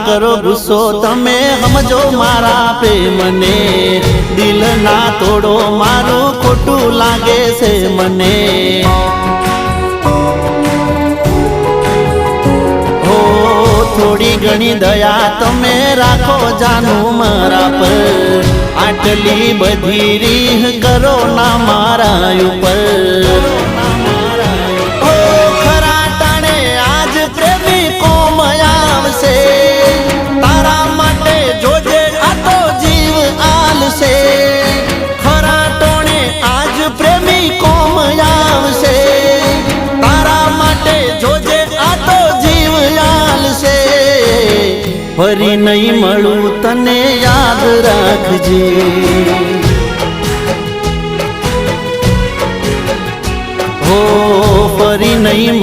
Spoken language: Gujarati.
કરો ગુસ્સો તમે સમજો મારા પ્રેમને, દિલ ના તોડો મારું ખોટું લાગે છે મને। હો થોડી ઘણી દયા તમે રાખો જાનું મારા પર, આટલી બધી રીહ કરો ના મારા ઉપર। તારા માટે જોજે આ તો જીવ આલશે, ખરા ટોણે આજ પ્રેમી કોમ આવશે। તારા માટે જોજે આ તો જીવ આલશે, ફરી નહીં મળું તને યાદ રાખજે। હો ફરી નહીં